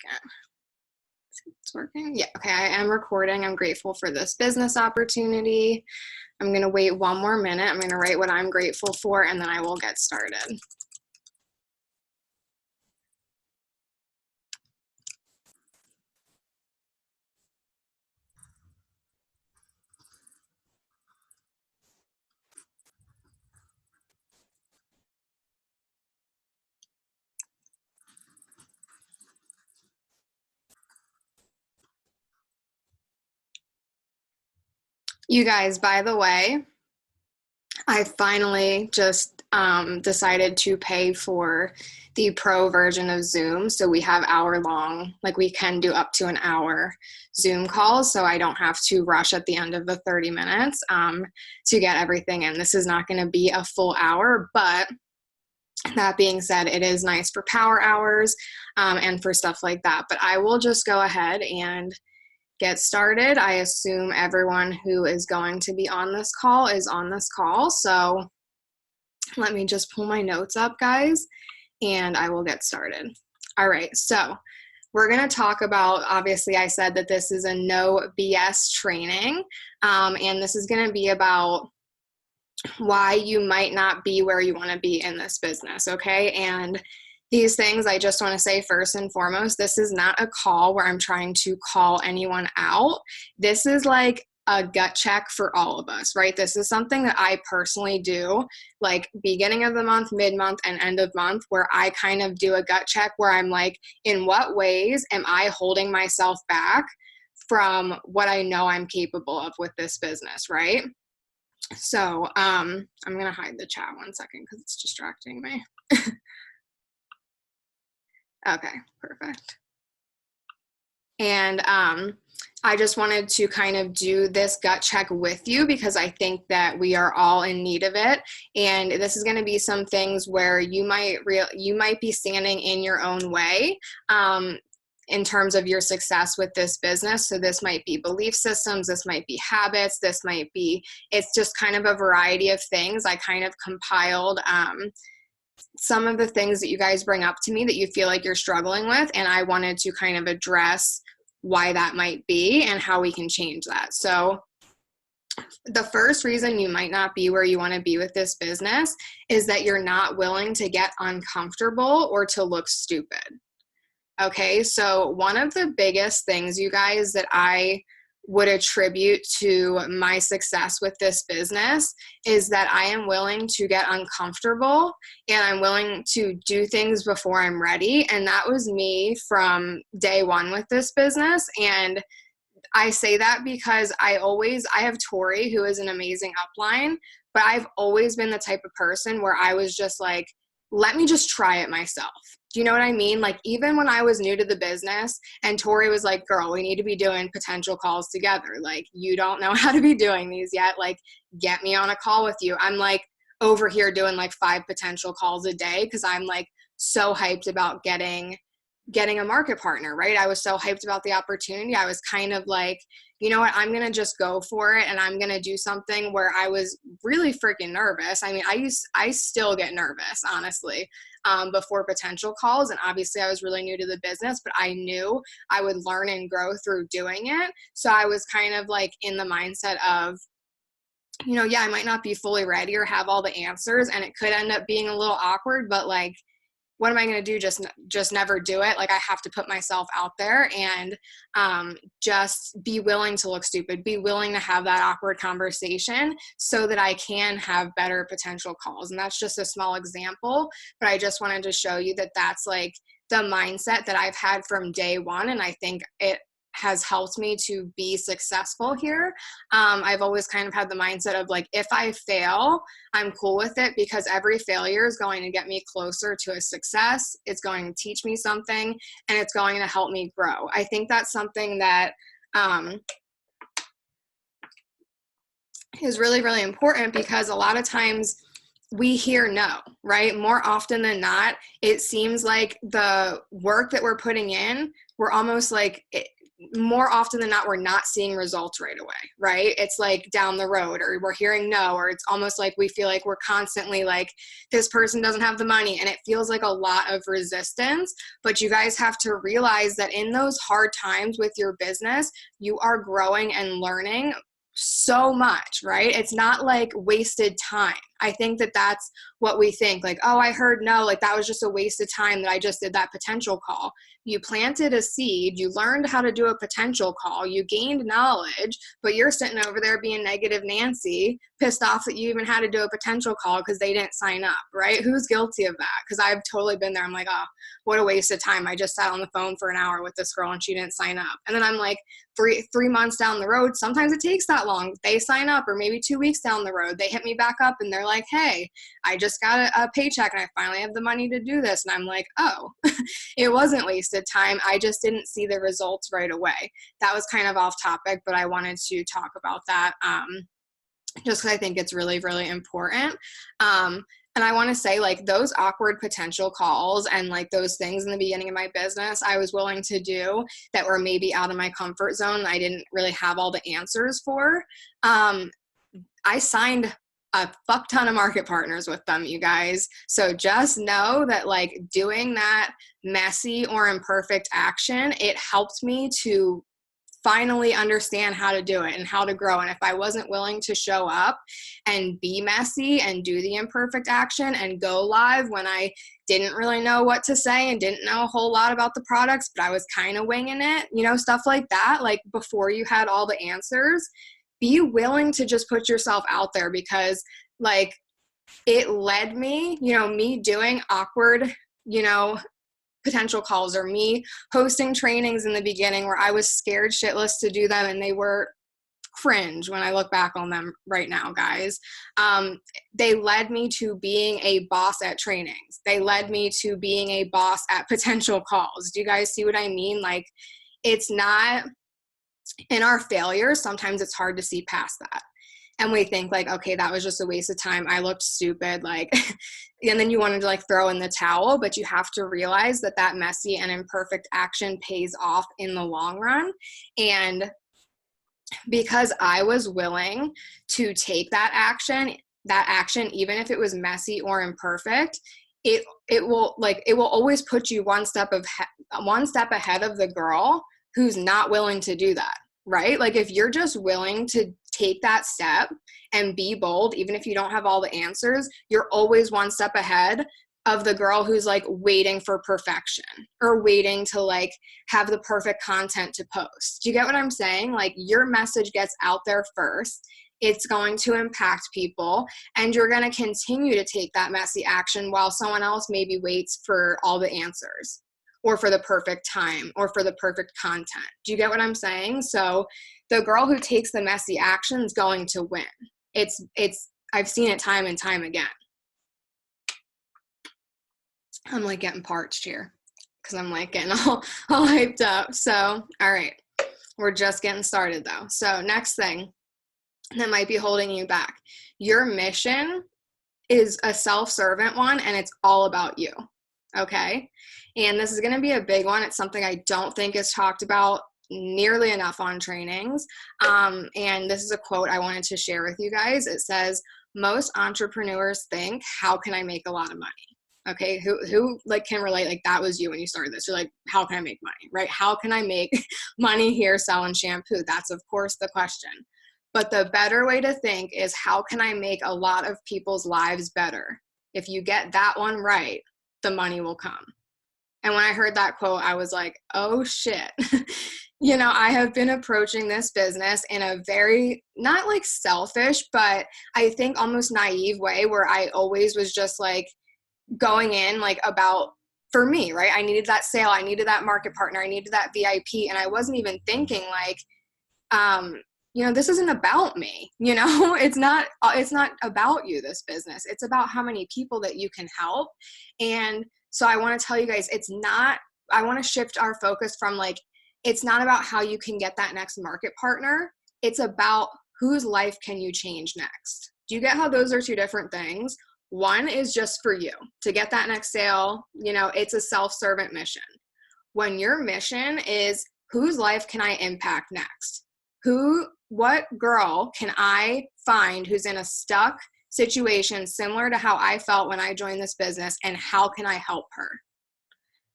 second. It's working. Yeah, okay, I am recording. I'm grateful for this business opportunity. I'm going to wait one more minute. I'm going to write what I'm grateful for, and then I will get started. You guys, by the way, I finally just decided to pay for the pro version of Zoom. So we have hour-long, like we can do up to an hour Zoom calls, so I don't have to rush at the end of the 30 minutes to get everything in. This is not going to be a full hour, but that being said, it is nice for power hours and for stuff like that. But I will just go ahead and get started. I assume everyone who is going to be on this call is on this call. So let me just pull my notes up, guys, and I will get started. All right, so we're going to talk about, obviously I said that this is a no BS training, and this is going to be about why you might not be where you want to be in this business, okay? And these things, I just want to say first and foremost, this is not a call where I'm trying to call anyone out. This is like a gut check for all of us, right? This is something that I personally do, like beginning of the month, mid-month, and end of month, where I kind of do a gut check where I'm like, in what ways am I holding myself back from what I know I'm capable of with this business, right? So I'm going to hide the chat one second because it's distracting me. Okay, perfect. And I just wanted to kind of do this gut check with you because I think that we are all in need of it. And this is going to be some things where you might be standing in your own way in terms of your success with this business. So this might be belief systems, this might be habits, this might be, it's just kind of a variety of things. I kind of compiled some of the things that you guys bring up to me that you feel like you're struggling with, and I wanted to kind of address why that might be and how we can change that. So the first reason you might not be where you want to be with this business is that you're not willing to get uncomfortable or to look stupid. Okay, so one of the biggest things, you guys, that I would attribute to my success with this business is that I am willing to get uncomfortable and I'm willing to do things before I'm ready. And that was me from day one with this business. And I say that because I have Tori, who is an amazing upline, but I've always been the type of person where I was just like, let me just try it myself. Do you know what I mean? Like, even when I was new to the business and Tori was like, girl, we need to be doing potential calls together. Like, you don't know how to be doing these yet. Like, get me on a call with you. I'm like over here doing like 5 potential calls a day because I'm like so hyped about getting a market partner, right? I was so hyped about the opportunity. I was kind of like, you know what, I'm going to just go for it. And I'm going to do something where I was really freaking nervous. I mean, I still get nervous, honestly, before potential calls. And obviously I was really new to the business, but I knew I would learn and grow through doing it. So I was kind of like in the mindset of, you know, yeah, I might not be fully ready or have all the answers, and it could end up being a little awkward, but like, what am I going to do? Just never do it. Like, I have to put myself out there and just be willing to look stupid, be willing to have that awkward conversation so that I can have better potential calls. And that's just a small example, but I just wanted to show you that that's like the mindset that I've had from day one. And I think it has helped me to be successful here. I've always kind of had the mindset of like, if I fail, I'm cool with it because every failure is going to get me closer to a success. It's going to teach me something and it's going to help me grow. I think that's something that is really, really important because a lot of times we hear no, right? More often than not, it seems like the work that we're putting in, we're almost like, more often than not, we're not seeing results right away, right? It's like down the road, or we're hearing no, or it's almost like we feel like we're constantly like, this person doesn't have the money, and it feels like a lot of resistance. But you guys have to realize that in those hard times with your business, you are growing and learning so much, right? It's not like wasted time. I think that that's what we think, like, oh, I heard no, like that was just a waste of time that I just did that potential call. You planted a seed, you learned how to do a potential call, you gained knowledge, but you're sitting over there being negative Nancy, pissed off that you even had to do a potential call because they didn't sign up, right? Who's guilty of that? Because I've totally been there. I'm like, oh, what a waste of time. I just sat on the phone for an hour with this girl and she didn't sign up. And then I'm like, three months down the road, sometimes it takes that long. They sign up, or maybe 2 weeks down the road, they hit me back up and they're like, hey, I just got a paycheck and I finally have the money to do this. And I'm like, oh, it wasn't wasted time. I just didn't see the results right away. That was kind of off topic, but I wanted to talk about that just because I think it's really, really important. And I want to say, like, those awkward potential calls and like those things in the beginning of my business, I was willing to do that were maybe out of my comfort zone. I didn't really have all the answers for. I signed a fuck ton of market partners with them, you guys. So just know that like doing that messy or imperfect action, it helped me to finally understand how to do it and how to grow. And if I wasn't willing to show up and be messy and do the imperfect action and go live when I didn't really know what to say and didn't know a whole lot about the products, but I was kind of winging it, you know, stuff like that, like before you had all the answers, be willing to just put yourself out there, because like it led me, you know, me doing awkward, you know, potential calls, or me hosting trainings in the beginning where I was scared shitless to do them and they were cringe when I look back on them right now, guys. They led me to being a boss at trainings. They led me to being a boss at potential calls. Do you guys see what I mean? Like, it's not in our failures, sometimes it's hard to see past that. And we think like, okay, that was just a waste of time. I looked stupid. Like, and then you wanted to like throw in the towel, but you have to realize that that messy and imperfect action pays off in the long run. And because I was willing to take that action, even if it was messy or imperfect, it will always put you one step ahead of the girl who's not willing to do that, right? Like if you're just willing to take that step and be bold, even if you don't have all the answers, you're always one step ahead of the girl who's like waiting for perfection or waiting to like have the perfect content to post. Do you get what I'm saying? Like your message gets out there first. It's going to impact people, and you're going to continue to take that messy action while someone else maybe waits for all the answers or for the perfect time or for the perfect content. Do you get what I'm saying? So the girl who takes the messy action is going to win. I've seen it time and time again. I'm like getting parched here because I'm like getting all hyped up. So, all right, we're just getting started though. So next thing that might be holding you back, your mission is a self-servant one, and it's all about you. Okay. And this is going to be a big one. It's something I don't think is talked about nearly enough on trainings. And this is a quote I wanted to share with you guys. It says, most entrepreneurs think, how can I make a lot of money? Okay. Who like can relate? Like that was you when you started this. You're like, how can I make money? Right? How can I make money here selling shampoo? That's of course the question. But the better way to think is, how can I make a lot of people's lives better? If you get that one right, the money will come. And when I heard that quote, I was like, oh shit. You know, I have been approaching this business in a very, not like selfish, but I think almost naive way, where I always was just like going in like about, for me, right? I needed that sale. I needed that market partner. I needed that VIP. And I wasn't even thinking like, you know, this isn't about me, you know, it's not about you, this business. It's about how many people that you can help. And so I want to tell you guys, I want to shift our focus from like, it's not about how you can get that next market partner. It's about whose life can you change next. Do you get how those are two different things? One is just for you to get that next sale. You know, it's a self-servant mission. When your mission is, whose life can I impact next? What girl can I find who's in a stuck situation similar to how I felt when I joined this business, and how can I help her?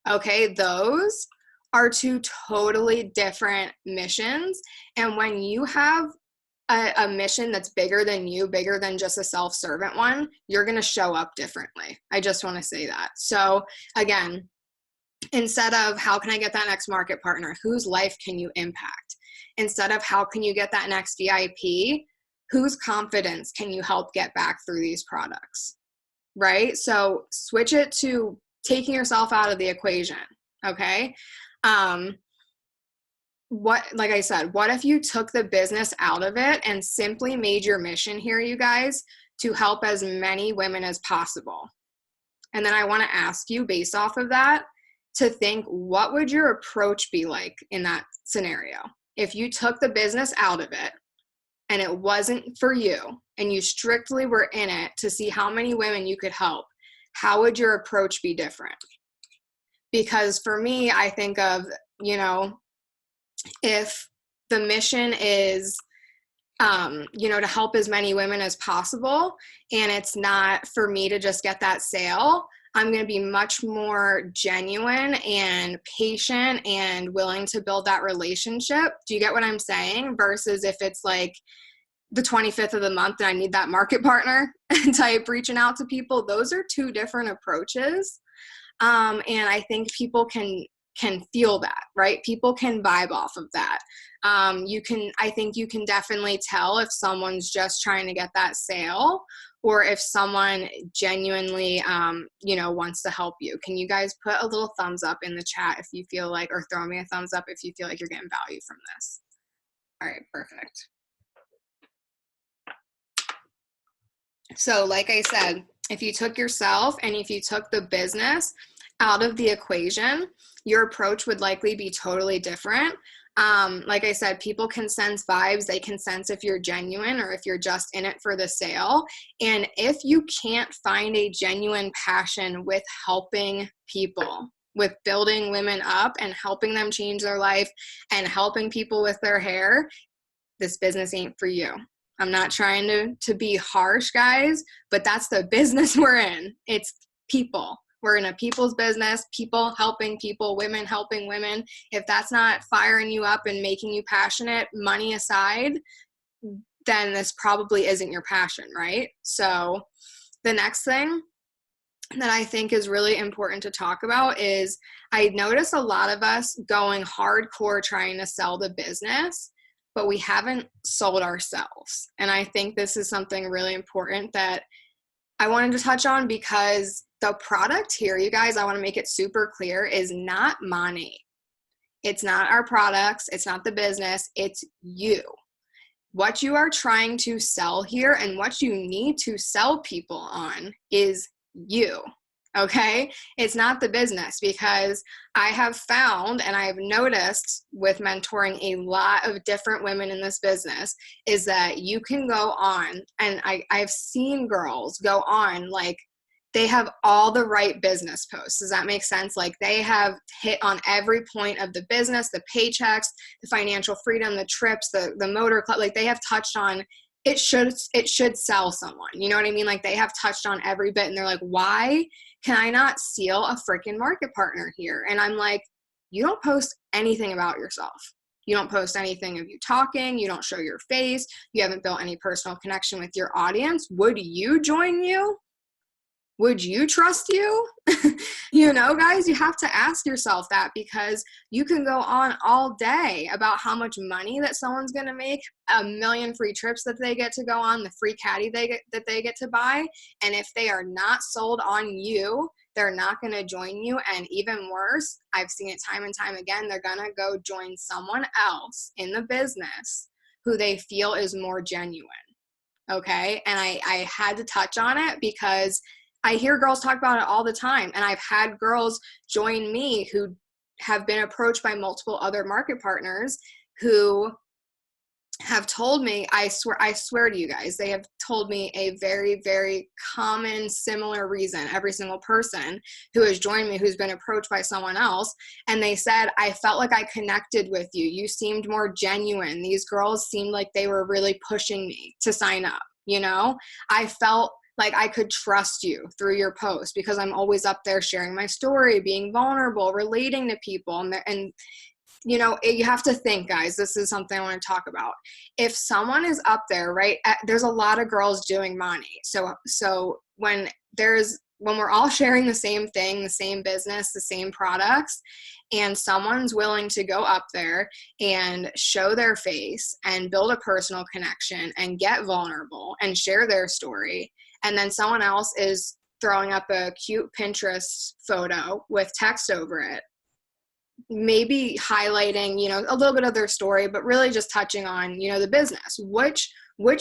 Okay, those are two totally different missions. And when you have a mission that's bigger than you, bigger than just a self-servant one, you're going to show up differently. I just want to say that. So again, instead of how can I get that next market partner, whose life can you impact? Instead of how can you get that next VIP, whose confidence can you help get back through these products, right? So switch it to taking yourself out of the equation, okay? Like I said, what if you took the business out of it and simply made your mission here, you guys, to help as many women as possible? And then I want to ask you, based off of that, to think, what would your approach be like in that scenario? If you took the business out of it and it wasn't for you and you strictly were in it to see how many women you could help, how would your approach be different? Because for me, I think of, if the mission is, to help as many women as possible, and it's not for me to just get that sale, I'm going to be much more genuine and patient and willing to build that relationship. Do you get what I'm saying? Versus if it's like the 25th of the month and I need that market partner type reaching out to people. Those are two different approaches. And I think people can feel that, right? People can vibe off of that. I think you can definitely tell if someone's just trying to get that sale or if someone genuinely, wants to help you. Can you guys put a little thumbs up in the chat if you feel like, or throw me a thumbs up if you feel like you're getting value from this? All right, perfect. So like I said, if you took yourself and if you took the business out of the equation, your approach would likely be totally different. Like I said, people can sense vibes. They can sense if you're genuine or if you're just in it for the sale. And if you can't find a genuine passion with helping people, with building women up and helping them change their life and helping people with their hair, this business ain't for you. I'm not trying to be harsh, guys, but that's the business we're in. It's people. We're in a people's business, people helping people, women helping women. If that's not firing you up and making you passionate, money aside, then this probably isn't your passion, right? So the next thing that I think is really important to talk about is I notice a lot of us going hardcore trying to sell the business, but we haven't sold ourselves. And I think this is something really important that I wanted to touch on, because the product here, you guys, I want to make it super clear, is not money. It's not our products. It's not the business. It's you. What you are trying to sell here and what you need to sell people on is you. Okay? It's not the business, because I have found and I've noticed with mentoring a lot of different women in this business is that you can go on, and I've seen girls go on, like they have all the right business posts. Does that make sense? Like they have hit on every point of the business, the paychecks, the financial freedom, the trips, the motor club, like they have touched on it should sell someone. You know what I mean? Like they have touched on every bit, and they're like, why can I not seal a freaking market partner here? And I'm like, you don't post anything about yourself. You don't post anything of you talking. You don't show your face. You haven't built any personal connection with your audience. Would you join you? Would you trust you? Guys, you have to ask yourself that, because you can go on all day about how much money that someone's going to make, a million free trips that they get to go on, the free caddy that they get to buy. And if they are not sold on you, they're not going to join you. And even worse, I've seen it time and time again, they're going to go join someone else in the business who they feel is more genuine. Okay. And I had to touch on it because I hear girls talk about it all the time. And I've had girls join me who have been approached by multiple other market partners who have told me, I swear to you guys, they have told me a very, very common, similar reason, every single person who has joined me, who's been approached by someone else. And they said, I felt like I connected with you. You seemed more genuine. These girls seemed like they were really pushing me to sign up. You know, I felt like I could trust you through your post because I'm always up there sharing my story, being vulnerable, relating to people. And you know, you have to think, guys, this is something I want to talk about. If someone is up there, right, there's a lot of girls doing Monty. So when we're all sharing the same thing, the same business, the same products, and someone's willing to go up there and show their face and build a personal connection and get vulnerable and share their story, and then someone else is throwing up a cute Pinterest photo with text over it, maybe highlighting, you know, a little bit of their story, but really just touching on, you know, the business. Which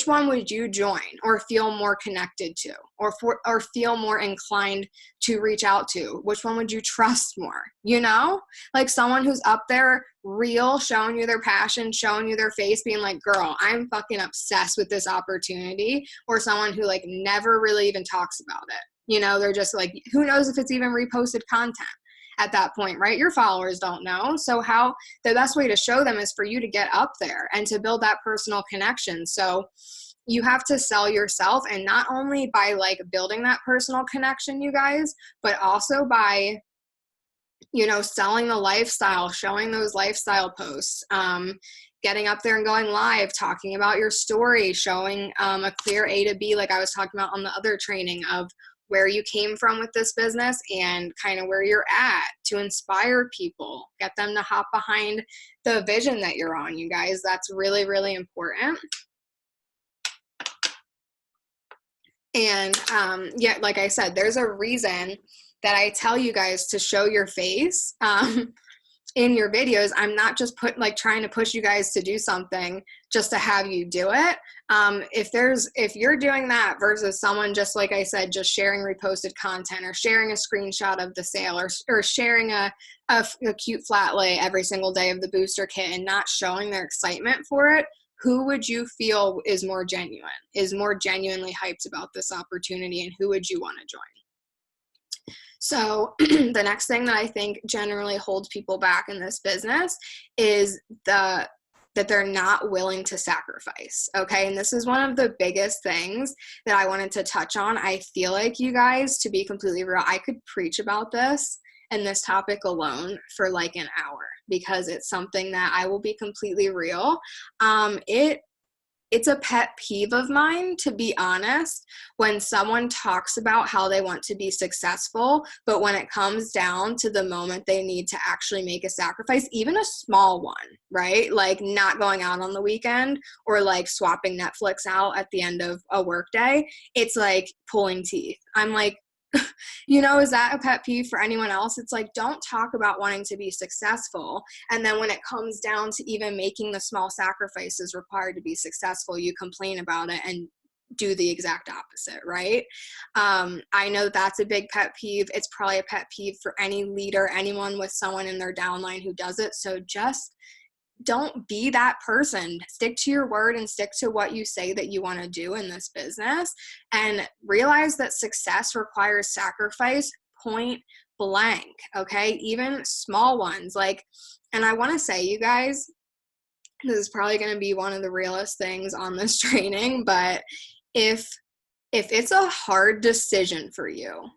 one would you join or feel more connected to, or feel more inclined to reach out to? Which one would you trust more? You know, like someone who's up there real, showing you their passion, showing you their face, being like, girl, I'm fucking obsessed with this opportunity, or someone who like never really even talks about it. You know, they're just like, who knows if it's even reposted content at that point, right? Your followers don't know. So the best way to show them is for you to get up there and to build that personal connection. So you have to sell yourself, and not only by like building that personal connection, you guys, but also by, you know, selling the lifestyle, showing those lifestyle posts, getting up there and going live, talking about your story, showing a clear A to B, like I was talking about on the other training, of where you came from with this business and kind of where you're at, to inspire people, get them to hop behind the vision that you're on, you guys. That's really, really important. And yeah, like I said, there's a reason that I tell you guys to show your face in your videos. I'm not just trying to push you guys to do something just to have you do it. If you're doing that versus someone, just like I said, just sharing reposted content, or sharing a screenshot of the sale, or sharing a cute flat lay every single day of the booster kit and not showing their excitement for it, who would you feel is more genuinely hyped about this opportunity, and who would you want to join? So the next thing that I think generally holds people back in this business is that they're not willing to sacrifice. Okay. And this is one of the biggest things that I wanted to touch on. I feel like, you guys, to be completely real, I could preach about this and this topic alone for like an hour, because it's something that, I will be completely real, it's a pet peeve of mine, to be honest, when someone talks about how they want to be successful, but when it comes down to the moment they need to actually make a sacrifice, even a small one, right? Like not going out on the weekend, or like swapping Netflix out at the end of a workday, it's like pulling teeth. I'm like, you know, is that a pet peeve for anyone else? It's like, don't talk about wanting to be successful, and then when it comes down to even making the small sacrifices required to be successful, you complain about it and do the exact opposite, right? I know that's a big pet peeve. It's probably a pet peeve for any leader, anyone with someone in their downline who does it. So just don't be that person. Stick to your word and stick to what you say that you want to do in this business, and realize that success requires sacrifice, point blank. Okay. Even small ones. And I want to say, you guys, this is probably going to be one of the realest things on this training, but if it's a hard decision for you,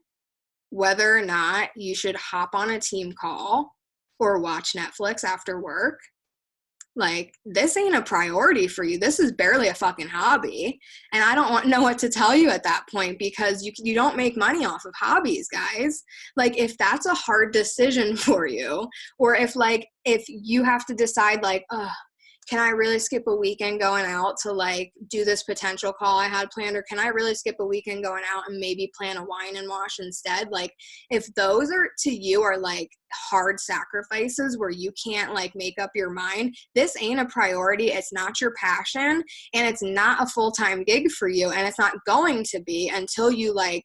whether or not you should hop on a team call or watch Netflix after work, like, this ain't a priority for you. This is barely a fucking hobby. And I don't know what to tell you at that point, because you don't make money off of hobbies, guys. Like, if that's a hard decision for you, or if you have to decide can I really skip a weekend going out to like do this potential call I had planned, or can I really skip a weekend going out and maybe plan a wine and wash instead? Like, if those are to you are like hard sacrifices where you can't like make up your mind, this ain't a priority. It's not your passion, and it's not a full-time gig for you, and it's not going to be until you like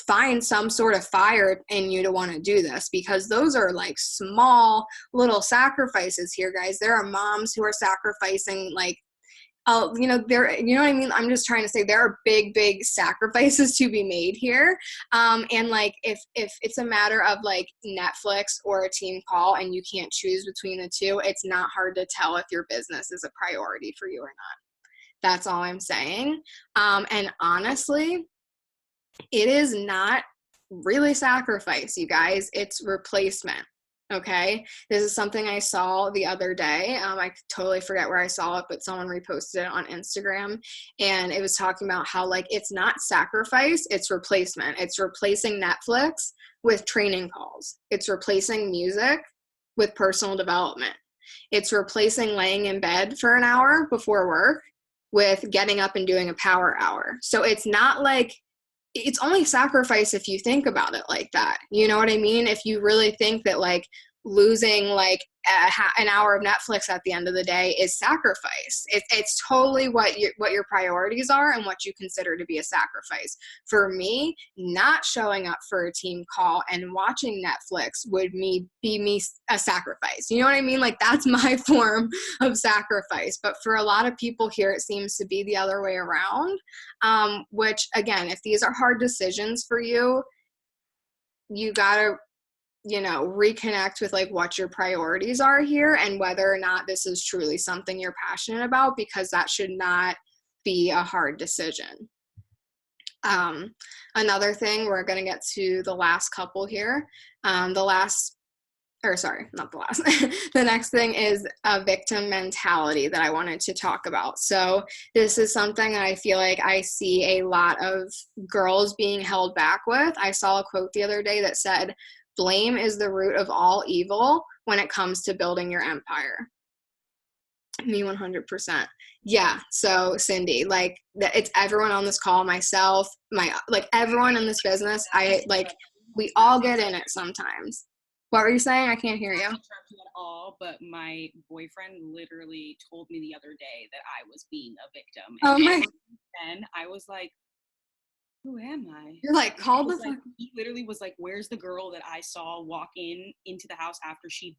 find some sort of fire in you to want to do this, because those are like small little sacrifices here, guys. There are moms who are sacrificing like you know what I mean? I'm just trying to say there are big sacrifices to be made here. And like, if it's a matter of like Netflix or a team call and you can't choose between the two, it's not hard to tell if your business is a priority for you or not. That's all I'm saying. And honestly, it is not really sacrifice, you guys. It's replacement. Okay. This is something I saw the other day. I totally forget where I saw it, but someone reposted it on Instagram, and it was talking about how like it's not sacrifice, it's replacement. It's replacing Netflix with training calls. It's replacing music with personal development. It's replacing laying in bed for an hour before work with getting up and doing a power hour. So it's not like it's only sacrifice if you think about it like that. You know what I mean? If you really think that like losing like an hour of Netflix at the end of the day is sacrifice. It's totally what your priorities are and what you consider to be a sacrifice. For me, not showing up for a team call and watching Netflix would be me a sacrifice. You know what I mean? Like that's my form of sacrifice. But for a lot of people here, it seems to be the other way around. Which again, if these are hard decisions for you, you gotta reconnect with like what your priorities are here and whether or not this is truly something you're passionate about, because that should not be a hard decision. Another thing, we're going to get to the last couple here. The next thing is a victim mentality that I wanted to talk about. So this is something that I feel like I see a lot of girls being held back with. I saw a quote the other day that said, "Blame is the root of all evil when it comes to building your empire." Me 100%. Yeah. So Cindy, like it's everyone on this call, myself, everyone in this business. We all get in it sometimes. What were you saying? I can't hear you. Not interrupt you at all, but my boyfriend literally told me the other day that I was being a victim. And oh my then I was like, who am I? You're like, call the like, he literally was like, where's the girl that I saw walk into the house after she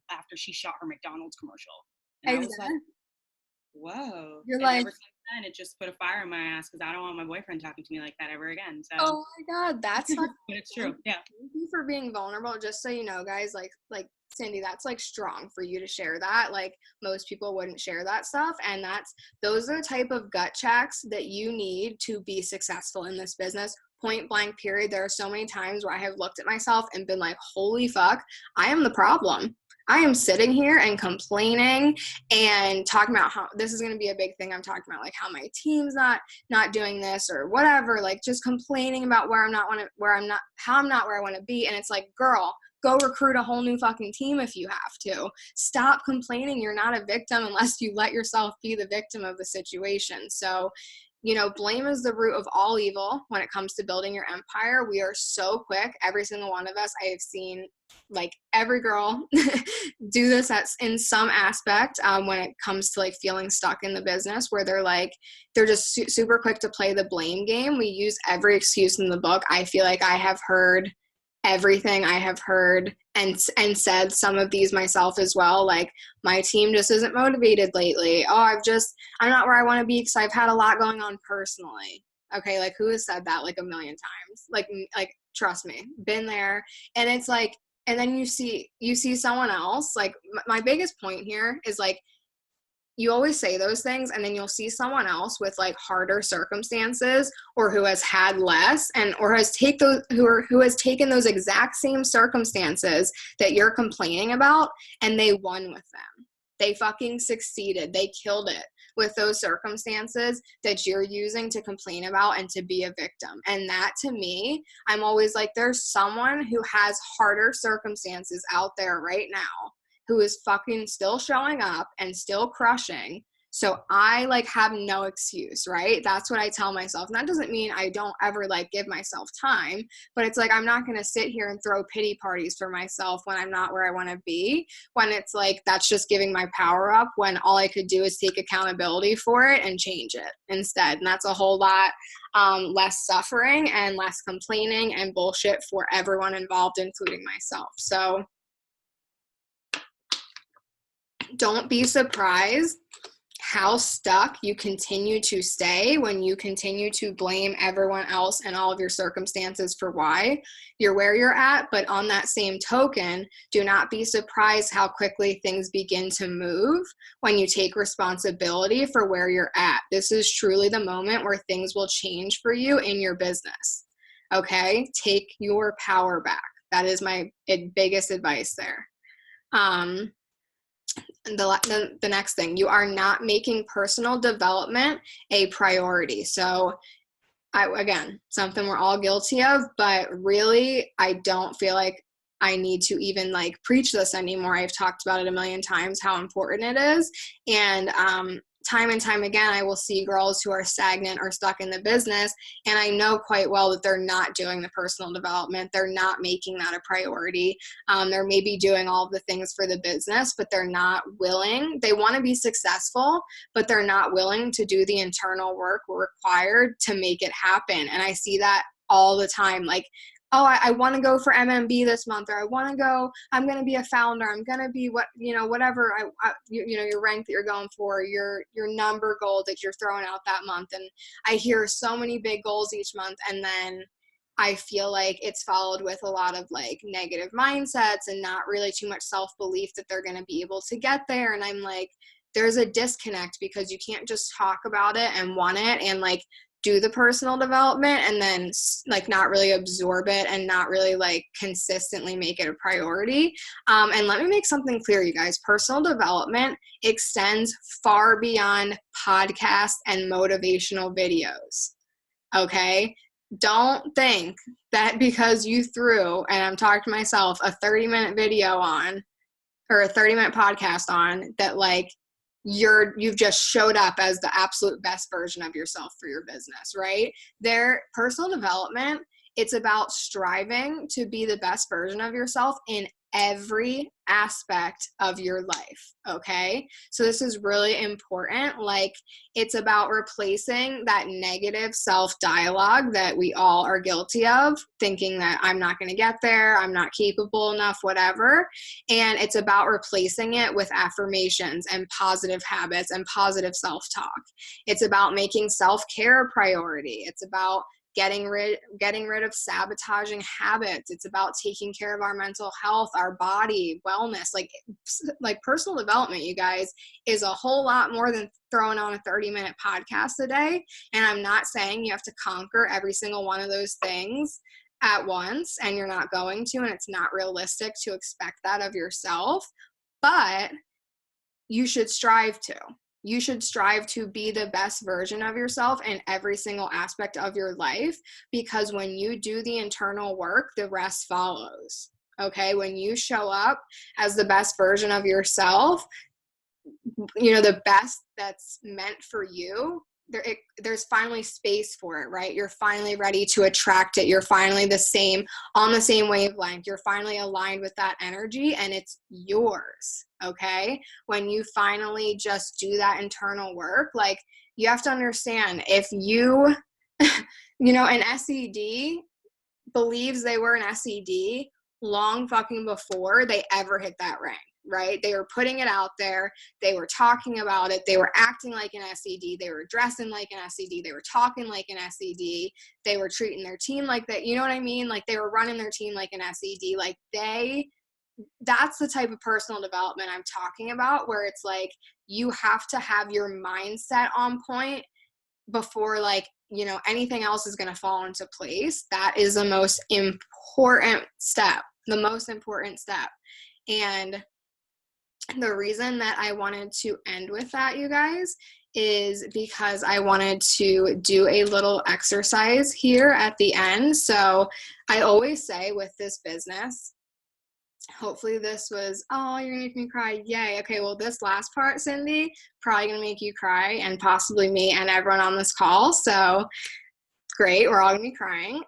shot her McDonald's commercial? And I was like, whoa. You're and like, ever since then it just put a fire in my ass because I don't want my boyfriend talking to me like that ever again. So oh my God, that's but it's true. Yeah. Thank you for being vulnerable. Just so you know, guys, like Cindy, that's like strong for you to share that. Like most people wouldn't share that stuff. And those are the type of gut checks that you need to be successful in this business. Point blank period. There are so many times where I have looked at myself and been like, holy fuck, I am the problem. I am sitting here and complaining and talking about how this is going to be a big thing. I'm talking about like how my team's not doing this or whatever, like just complaining about how I'm not where I want to be. And it's like, girl, go recruit a whole new fucking team if you have to. Stop complaining. You're not a victim unless you let yourself be the victim of the situation. So, blame is the root of all evil when it comes to building your empire. We are so quick. Every single one of us, I have seen like every girl do this in some aspect when it comes to like feeling stuck in the business, where they're just super quick to play the blame game. We use every excuse in the book. I feel like I have heard everything. I have heard and said some of these myself as well. Like, my team just isn't motivated lately. Oh, I'm not where I want to be because I've had a lot going on personally. Okay, like who has said that like a million times? Like trust me, been there. And it's like, and then you see someone else. Like my biggest point here is like, you always say those things and then you'll see someone else with like harder circumstances or who has had less or has who has taken those exact same circumstances that you're complaining about and they won with them. They fucking succeeded. They killed it with those circumstances that you're using to complain about and to be a victim. And that, to me, I'm always like, there's someone who has harder circumstances out there right now who is fucking still showing up and still crushing. So I like have no excuse, right? That's what I tell myself. And that doesn't mean I don't ever like give myself time, but it's like, I'm not going to sit here and throw pity parties for myself when I'm not where I want to be, when it's like, that's just giving my power up, when all I could do is take accountability for it and change it instead. And that's a whole lot less suffering and less complaining and bullshit for everyone involved, including myself. So don't be surprised how stuck you continue to stay when you continue to blame everyone else and all of your circumstances for why you're where you're at. But on that same token, do not be surprised how quickly things begin to move when you take responsibility for where you're at. This is truly the moment where things will change for you in your business. Okay? Take your power back. That is my biggest advice there. The next thing, you are not making personal development a priority. So again, something we're all guilty of, but really, I don't feel like I need to even like preach this anymore. I've talked about it a million times, how important it is. And time and time again, I will see girls who are stagnant or stuck in the business, and I know quite well that they're not doing the personal development. They're not making that a priority. They're maybe doing all of the things for the business, but they're not willing. They want to be successful, but they're not willing to do the internal work required to make it happen. And I see that all the time. Like, oh, I want to go for MMB this month, or I want to go, I'm going to be a founder. I'm going to be whatever, your rank that you're going for, your number goal that you're throwing out that month. And I hear so many big goals each month. And then I feel like it's followed with a lot of like negative mindsets and not really too much self-belief that they're going to be able to get there. And I'm like, there's a disconnect, because you can't just talk about it and want it and like do the personal development and then like not really absorb it and not really like consistently make it a priority. And let me make something clear, you guys. Personal development extends far beyond podcasts and motivational videos. Okay? Don't think that because you threw, and I'm talking to myself, a 30-minute video on, or a 30-minute podcast on, that like you've just showed up as the absolute best version of yourself for your business, right? Their personal development, it's about striving to be the best version of yourself in every aspect of your life. Okay. So this is really important. Like, it's about replacing that negative self-dialogue that we all are guilty of, thinking that I'm not going to get there, I'm not capable enough, whatever. And it's about replacing it with affirmations and positive habits and positive self-talk. It's about making self-care a priority. It's about getting rid of sabotaging habits. It's about taking care of our mental health, our body, wellness. Like personal development, you guys, is a whole lot more than throwing on a 30-minute podcast a day. And I'm not saying you have to conquer every single one of those things at once, and you're not going to, and it's not realistic to expect that of yourself, but you should strive to. You should strive to be the best version of yourself in every single aspect of your life, because when you do the internal work, the rest follows. Okay? When you show up as the best version of yourself, the best that's meant for you, there's finally space for it, right? You're finally ready to attract it. You're finally on the same wavelength. You're finally aligned with that energy, and it's yours. Okay? When you finally just do that internal work, like, you have to understand, if you, an SED believes they were an SED long fucking before they ever hit that rank. Right? They were putting it out there. They were talking about it. They were acting like an SED. They were dressing like an SED. They were talking like an SED. They were treating their team like that. You know what I mean? Like, they were running their team like an SED. Like, that's the type of personal development I'm talking about, where it's like, you have to have your mindset on point before anything else is going to fall into place. That is the most important step. And the reason that I wanted to end with that, you guys, is because I wanted to do a little exercise here at the end. So I always say with this business, hopefully this was, oh, you're gonna make me cry. Yay. Okay, well, this last part, Cindy, probably gonna make you cry, and possibly me and everyone on this call. So great, we're all gonna be crying.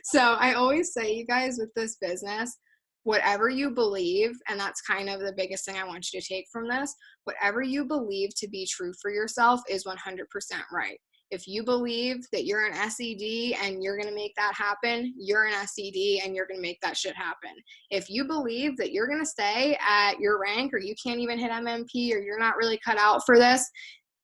So I always say, you guys, with this business, whatever you believe, and that's kind of the biggest thing I want you to take from this, whatever you believe to be true for yourself is 100% right. If you believe that you're an SED and you're going to make that happen, you're an SED and you're going to make that shit happen. If you believe that you're going to stay at your rank or you can't even hit MMP or you're not really cut out for this,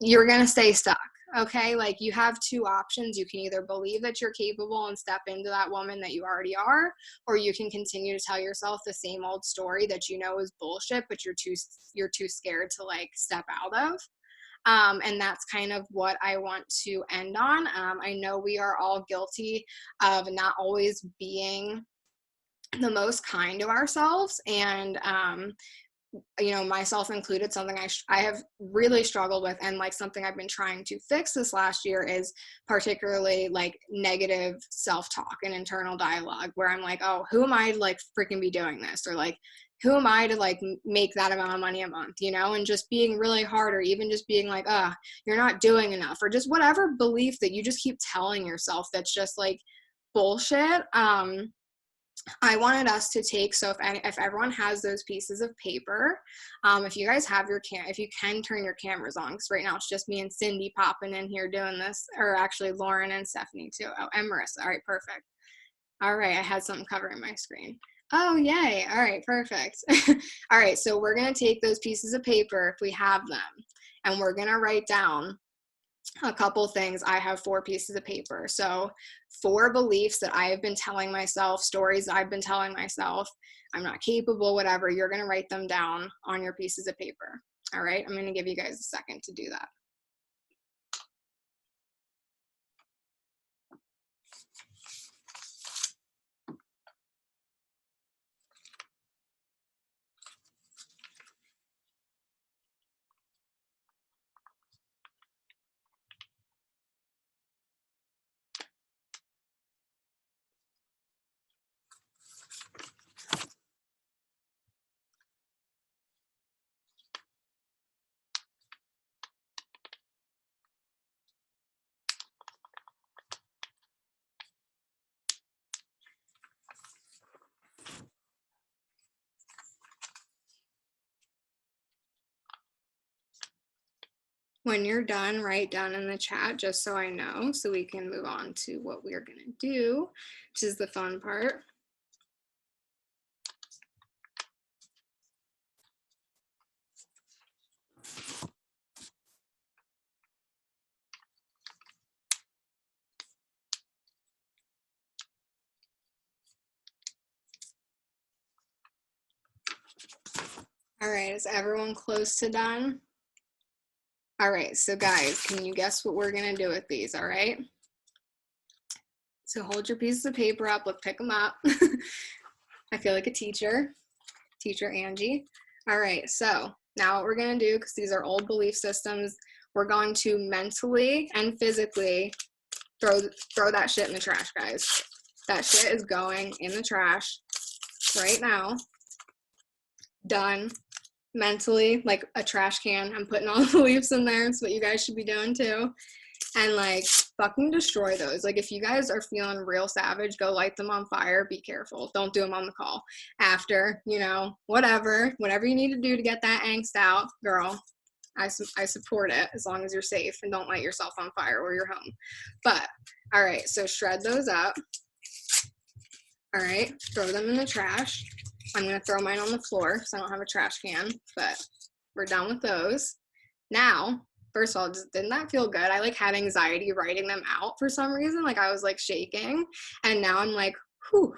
you're going to stay stuck. Okay, like you have two options. You can either believe that you're capable and step into that woman that you already are, or you can continue to tell yourself the same old story that you know is bullshit, but you're too scared to like step out of. And that's kind of what I want to end on. I know we are all guilty of not always being the most kind to ourselves, and you know, myself included, something I have really struggled with, and like something I've been trying to fix this last year is particularly like negative self-talk and internal dialogue, where I'm like, oh, who am I to like freaking be doing this? Or like, who am I to like make that amount of money a month, you know? And just being really hard, or even just being like, you're not doing enough, or just whatever belief that you just keep telling yourself that's just like bullshit. I wanted us to take, so if everyone has those pieces of paper, if you guys have if you can turn your cameras on, because right now it's just me and Cindy popping in here doing this, or actually Lauren and Stephanie too. Oh, and Marissa. All right, perfect. All right, I had something covering my screen. Oh, yay. All right, perfect. All right, so we're going to take those pieces of paper, if we have them, and we're going to write down a couple things. I have 4 pieces of paper. So 4 beliefs that I have been telling myself, stories that I've been telling myself, I'm not capable, whatever. You're going to write them down on your pieces of paper. All right. I'm going to give you guys a second to do that. When you're done, write down in the chat just so I know, so we can move on to what we're going to do, which is the fun part. All right, is everyone close to done? All right, so guys, can you guess what we're gonna do with these, all right? So hold your pieces of paper up, let's pick them up. I feel like a teacher Angie. All right, so now what we're gonna do, because these are old belief systems, we're going to mentally and physically throw that shit in the trash, guys. That shit is going in the trash right now. Done. Mentally, like a trash can, I'm putting all the beliefs in there. It's what you guys should be doing too. And like fucking destroy those. Like if you guys are feeling real savage, go light them on fire. Be careful. Don't do them on the call. After, you know, whatever you need to do to get that angst out, girl, I support it, as long as you're safe and don't light yourself on fire or you're home. But all right, so shred those up. All right, throw them in the trash. I'm going to throw mine on the floor because I don't have a trash can, but we're done with those. Now, first of all, didn't that feel good? I like had anxiety writing them out for some reason. Like I was like shaking, and now I'm like, whew,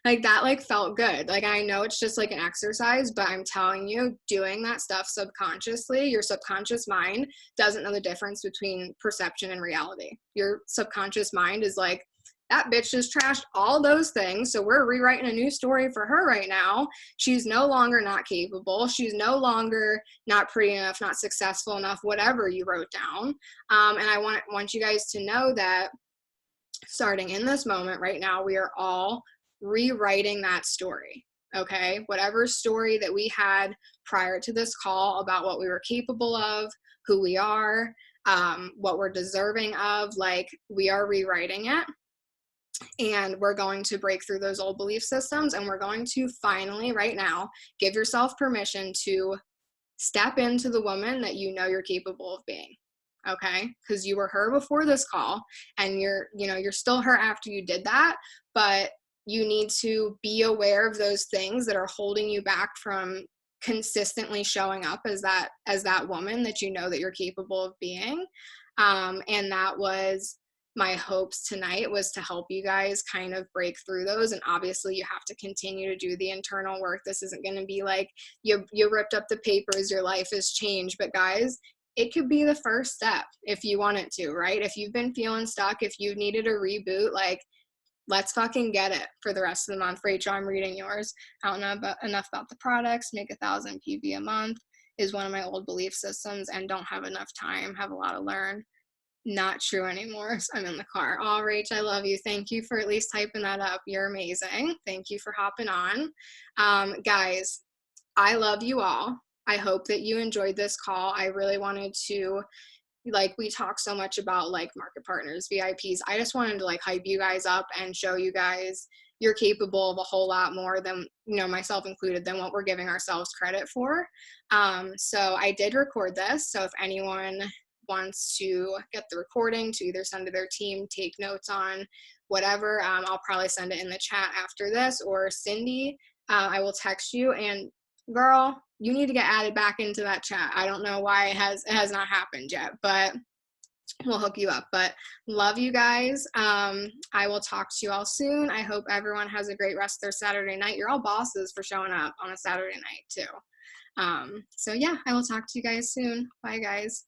like that like felt good. Like I know it's just like an exercise, but I'm telling you, doing that stuff subconsciously, your subconscious mind doesn't know the difference between perception and reality. Your subconscious mind is like, that bitch just trashed all those things, so we're rewriting a new story for her right now. She's no longer not capable. She's no longer not pretty enough, not successful enough, whatever you wrote down. And I want you guys to know that starting in this moment right now, we are all rewriting that story, okay? Whatever story that we had prior to this call about what we were capable of, who we are, what we're deserving of, like we are rewriting it. And we're going to break through those old belief systems, and we're going to finally, right now, give yourself permission to step into the woman that you know you're capable of being. okay? Because you were her before this call, and you're still her after you did that, but you need to be aware of those things that are holding you back from consistently showing up as that woman that you know that you're capable of being. And that was my hopes tonight, was to help you guys kind of break through those. And obviously you have to continue to do the internal work. This isn't going to be like you ripped up the papers, your life has changed. But guys, it could be the first step if you want it to, right? If you've been feeling stuck, if you needed a reboot, like, let's fucking get it for the rest of the month. Rachel, I'm reading yours. I don't know enough about the products. Make 1,000 PV a month is one of my old belief systems, and don't have enough time, have a lot to learn. Not true anymore. So I'm in the car. Oh, Rach, I love you. Thank you for at least typing that up. You're amazing. Thank you for hopping on. Guys, I love you all. I hope that you enjoyed this call. I really wanted to, like, we talk so much about like market partners, VIPs. I just wanted to like hype you guys up and show you guys you're capable of a whole lot more than, myself included, than what we're giving ourselves credit for. So I did record this. So if anyone wants to get the recording to either send to their team, take notes on, whatever, I'll probably send it in the chat after this, or Cindy, I will text you. And girl, you need to get added back into that chat. I don't know why it has not happened yet, but we'll hook you up. But love you guys. I will talk to you all soon. I hope everyone has a great rest of their Saturday night. You're all bosses for showing up on a Saturday night too. So yeah, I will talk to you guys soon. Bye guys.